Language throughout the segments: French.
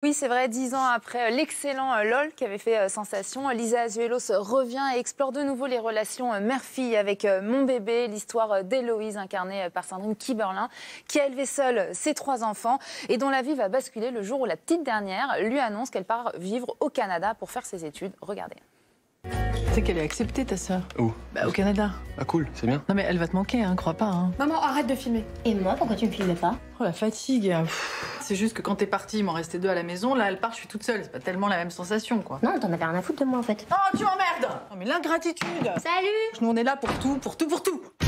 Oui, c'est vrai, 10 ans après l'excellent LOL qui avait fait sensation, Lisa Azuelos revient et explore de nouveau les relations mère-fille avec Mon bébé, l'histoire d'Héloïse incarnée par Sandrine Kiberlin, qui a élevé seule ses 3 enfants et dont la vie va basculer le jour où la petite dernière lui annonce qu'elle part vivre au Canada pour faire ses études. Regardez. Tu sais qu'elle est acceptée, ta sœur? Où? Bah, au Canada. Ah cool, c'est bien. Non mais elle va te manquer, hein, crois pas. Hein. Maman, arrête de filmer. Et moi, pourquoi tu me filmes pas? Oh la fatigue. C'est juste que quand t'es partie, il m'en restait 2 à la maison. Là, elle part, je suis toute seule. C'est pas tellement la même sensation, quoi. Non, t'en avais rien à foutre de moi, en fait. Oh, tu m'emmerdes! Non mais l'ingratitude! Salut! Nous, on est là pour tout, pour tout, pour tout! Vous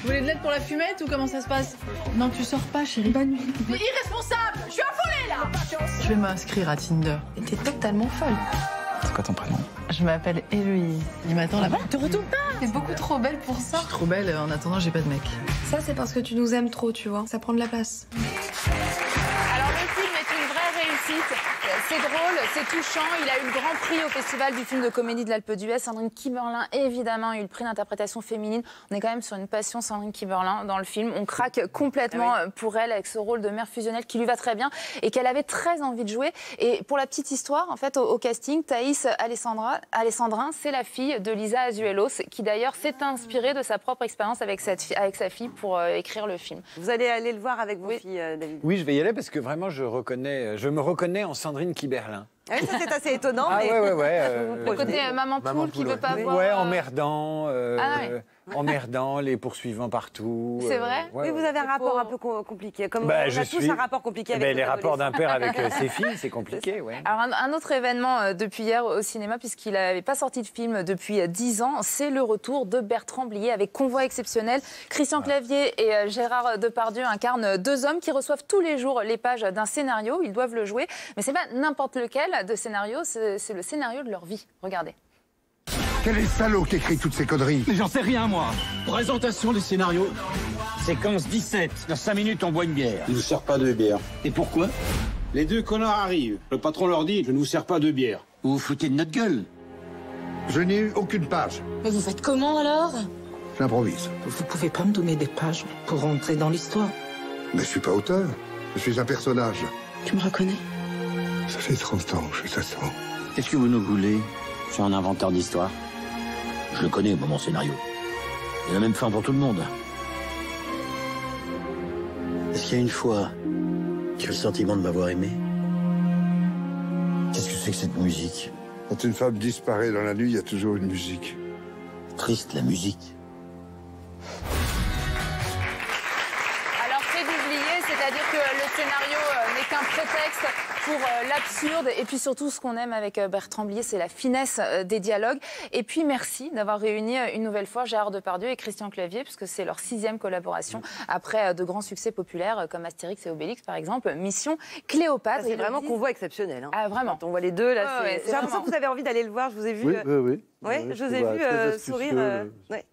voulez de l'aide pour la fumette ou comment ça se passe? Non, tu sors pas, chérie. Bonne nuit. Mais irresponsable! Je suis affolée, là! Je vais m'inscrire à Tinder. Et t'es totalement folle. C'est quoi ton prénom? Je m'appelle Héloïse. Il m'attend là-bas. Te retourne pas! T'es beaucoup trop belle pour ça. Je suis trop belle, en attendant, j'ai pas de mec. Ça, c'est parce que tu nous aimes trop, tu vois. Ça prend de la place. Alors le film est une vraie réussite. C'est drôle, c'est touchant. Il a eu le grand prix au Festival du film de comédie de l'Alpe d'Huez. Sandrine Kiberlin, évidemment, a eu le prix d'interprétation féminine. On est quand même sur une passion Sandrine Kiberlin dans le film. On craque complètement pour elle avec ce rôle de mère fusionnelle qui lui va très bien et qu'elle avait très envie de jouer. Et pour la petite histoire, en fait, au casting, Thaïs Alessandrin, c'est la fille de Lisa Azuelos, qui d'ailleurs s'est inspirée de sa propre expérience avec sa fille pour écrire le film. Vous allez aller le voir avec vos filles, David? Oui, je vais y aller parce que vraiment, je me reconnais en Sandrine Kiberlin. Ah oui, ça c'est assez étonnant. Ah mais... ouais. Le côté maman poule qui veut pas voir... Ouais, emmerdant, ouais. emmerdant, les poursuivant partout. C'est vrai Oui, vous avez un rapport un peu compliqué. Comme on a tous un rapport compliqué avec les rapports d'un père avec ses filles, c'est compliqué, ouais. Alors un autre événement depuis hier au cinéma, puisqu'il n'avait pas sorti de film depuis 10 ans, c'est le retour de Bertrand Blier avec Convoi exceptionnel. Christian Clavier et Gérard Depardieu incarnent 2 hommes qui reçoivent tous les jours les pages d'un scénario. Ils doivent le jouer, mais c'est pas n'importe lequel de scénario, c'est le scénario de leur vie. Regardez. Quel est le salaud qui écrit toutes ces conneries? Mais j'en sais rien, moi. Présentation des scénarios. Séquence 17. Dans 5 minutes, on boit une bière. Je ne sers pas de bière. Et pourquoi? Les 2 connards arrivent. Le patron leur dit, je ne vous sers pas de bière. Vous vous foutez de notre gueule. Je n'ai eu aucune page. Mais vous faites comment, alors? J'improvise. Vous pouvez pas me donner des pages pour rentrer dans l'histoire? Mais je suis pas auteur. Je suis un personnage. Tu me reconnais? Ça fait 30 ans que je fais ça. Qu'est-ce que vous nous voulez? Je suis un inventeur d'histoire. Je le connais, mon scénario. Il a la même fin pour tout le monde. Est-ce qu'il y a une fois, tu as le sentiment de m'avoir aimé? Qu'est-ce que c'est que cette musique? Quand une femme disparaît dans la nuit, il y a toujours une musique. Triste, la musique. Alors c'est d'oublier, c'est-à-dire que le scénario n'est qu'un prétexte pour l'absurde et puis surtout ce qu'on aime avec Bertrand Blier, c'est la finesse des dialogues. Et puis merci d'avoir réuni une nouvelle fois Gérard Depardieu et Christian Clavier puisque c'est leur 6e collaboration après de grands succès populaires comme Astérix et Obélix par exemple, Mission Cléopâtre. C'est vraiment Convoi exceptionnel. Hein. Ah vraiment. Quand on voit les deux là, j'ai l'impression que vous avez envie d'aller le voir. Je vous ai vu. Oui. Oui, je vous ai vu sourire. Ouais.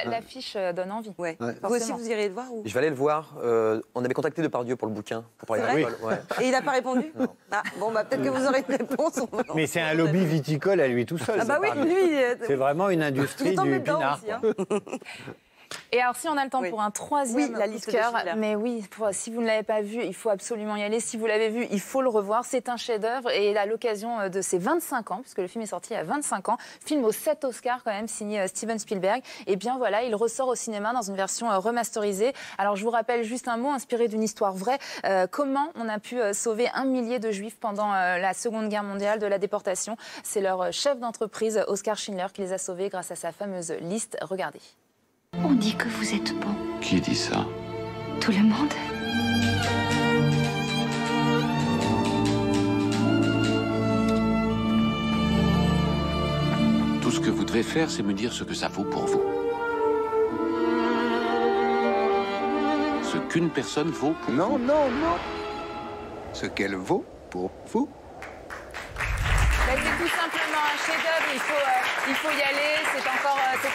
L'affiche donne envie. Ouais. Vous aussi, vous irez le voir ou... Je vais aller le voir. On avait contacté Depardieu pour le bouquin. Pour parler de l'alcool. Ouais. Et il n'a pas répondu? Ah, bon, peut-être que vous aurez une réponse. Mais c'est un lobby viticole à lui tout seul. Ah bah oui, lui... C'est vraiment une industrie du pinard. Aussi, hein. Et alors, si on a le temps pour un 3e la liste coup de cœur, de Schindler. mais oui, si vous ne l'avez pas vu, il faut absolument y aller. Si vous l'avez vu, il faut le revoir. C'est un chef-d'œuvre et à l'occasion de ses 25 ans, puisque le film est sorti il y a 25 ans, film aux 7 Oscars quand même, signé Steven Spielberg. Et bien voilà, il ressort au cinéma dans une version remasterisée. Alors, je vous rappelle juste un mot inspiré d'une histoire vraie. Comment on a pu sauver 1 millier de Juifs pendant la Seconde Guerre mondiale de la déportation. C'est leur chef d'entreprise, Oskar Schindler, qui les a sauvés grâce à sa fameuse liste. Regardez. On dit que vous êtes bon. Qui dit ça? Tout le monde. Tout ce que vous devez faire, c'est me dire ce que ça vaut pour vous. Ce qu'une personne vaut pour vous. Non. Ce qu'elle vaut pour vous. C'est tout simplement un chef-d'œuvre, il faut y aller, c'est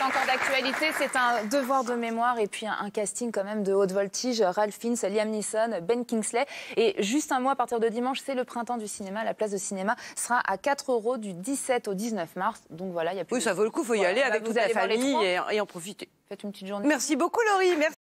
encore d'actualité, c'est un devoir de mémoire et puis un casting quand même de haute voltige, Ralph Fiennes, Liam Neeson, Ben Kingsley. Et juste un mois à partir de dimanche, c'est le printemps du cinéma, la place de cinéma sera à 4 € du 17 au 19 mars. Donc voilà, il y a plus. Oui, ça vaut le coup, il faut y aller avec toute la famille et en profiter. Faites une petite journée. Merci beaucoup Laurie, merci.